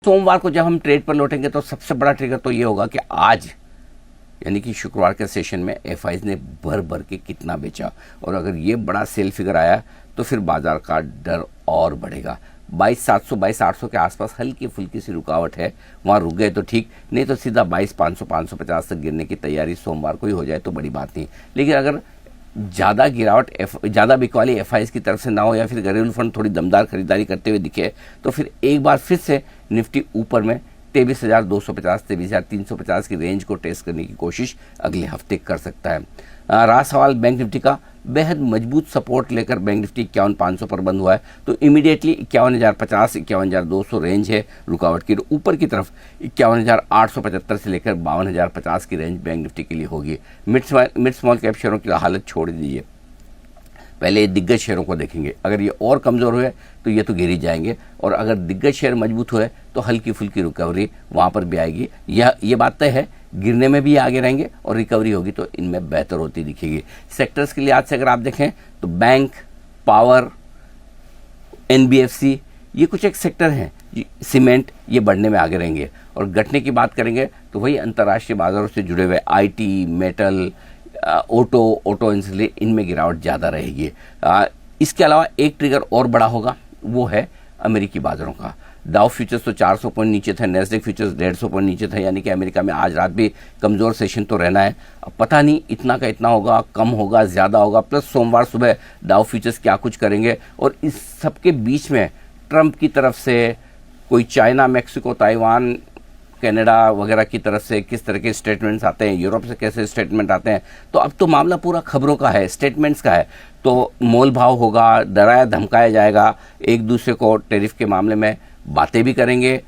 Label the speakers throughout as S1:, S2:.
S1: सोमवार को जब हम ट्रेड पर लौटेंगे तो सबसे बड़ा ट्रिगर तो ये होगा कि आज यानी कि शुक्रवार के सेशन में एफआईज ने भर भर के कितना बेचा, और अगर ये बड़ा सेल फिगर आया तो फिर बाजार का डर और बढ़ेगा। 22,700 22,800 के आसपास हल्की फुल्की सी रुकावट है, वहाँ रुक गए तो ठीक, नहीं तो सीधा 22,500 550 तक गिरने की तैयारी सोमवार को ही हो जाए तो बड़ी बात नहीं। लेकिन अगर ज़्यादा गिरावट ज़्यादा बिकवाली एफआईज की तरफ से ना हो या फिर घरेलू फंड थोड़ी दमदार खरीदारी करते हुए दिखे तो फिर एक बार फिर से निफ्टी ऊपर में 23,250 23,350 की रेंज को टेस्ट करने की कोशिश अगले हफ्ते कर सकता है। रहा सवाल बैंक निफ्टी का, बेहद मजबूत सपोर्ट लेकर बैंक निफ्टी 51,500 पर बंद हुआ है, तो इमीडिएटली 51,050 51,200 रेंज है रुकावट की। ऊपर की तरफ 51,875 से लेकर 52,050 की रेंज बैंक निफ्टी के लिए होगी। मिड स्मॉल कैप शेयरों की हालत छोड़ दीजिए, पहले दिग्गज शेयरों को देखेंगे। अगर ये और कमज़ोर हुए तो ये तो गिर ही जाएंगे, और अगर दिग्गज शेयर मजबूत हुए तो हल्की फुल्की रिकवरी वहाँ पर भी आएगी। ये बात तय है, गिरने में भी आगे रहेंगे और रिकवरी होगी तो इनमें बेहतर होती दिखेगी। सेक्टर्स के लिहाज से अगर आप देखें तो बैंक, पावर, एनबीएफसी, ये कुछ एक सेक्टर हैं। सीमेंट, ये बढ़ने में आगे रहेंगे। और घटने की बात करेंगे तो वही अंतर्राष्ट्रीय बाजारों से जुड़े हुए आईटी, मेटल, ऑटो इंसुलेट, इनमें गिरावट ज़्यादा रहेगी। इसके अलावा एक ट्रिगर और बड़ा होगा, वो है अमेरिकी बाजारों का। डाउ फ्यूचर्स तो 400 पॉइंट नीचे थे, नेस्डेक फ्यूचर्स 150 पॉइंट नीचे थे, यानी कि अमेरिका में आज रात भी कमज़ोर सेशन तो रहना है। अब पता नहीं इतना का इतना होगा, कम होगा, ज़्यादा होगा। प्लस सोमवार सुबह डाउ फ्यूचर्स क्या कुछ करेंगे, और इस सब के बीच में ट्रंप की तरफ से कोई चाइना, मैक्सिको, ताइवान, कनाडा वगैरह की तरफ से किस तरह के स्टेटमेंट्स आते हैं, यूरोप से कैसे स्टेटमेंट आते हैं। तो अब तो मामला पूरा खबरों का है, स्टेटमेंट्स का है। तो मोल भाव होगा, डराया धमकाया जाएगा, एक दूसरे को टैरिफ के मामले में बातें भी करेंगे,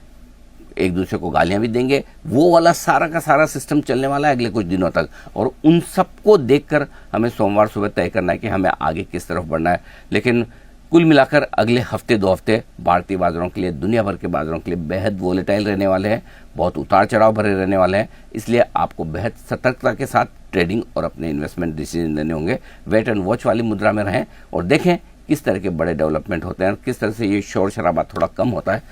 S1: एक दूसरे को गालियां भी देंगे। वो वाला सारा का सारा सिस्टम चलने वाला है अगले कुछ दिनों तक, और उन सबको देखकर हमें सोमवार सुबह तय करना है कि हमें आगे किस तरफ बढ़ना है। लेकिन कुल मिलाकर अगले हफ्ते 2 हफ्ते भारतीय बाजारों के लिए, दुनिया भर के बाजारों के लिए बेहद वोलेटाइल रहने वाले हैं, बहुत उतार चढ़ाव भरे रहने वाले हैं। इसलिए आपको बेहद सतर्कता के साथ ट्रेडिंग और अपने इन्वेस्टमेंट डिसीजन लेने होंगे। वेट एंड वॉच वाली मुद्रा में रहें और देखें किस तरह के बड़े डेवलपमेंट होते हैं, किस तरह से ये शोर शराबा थोड़ा कम होता है।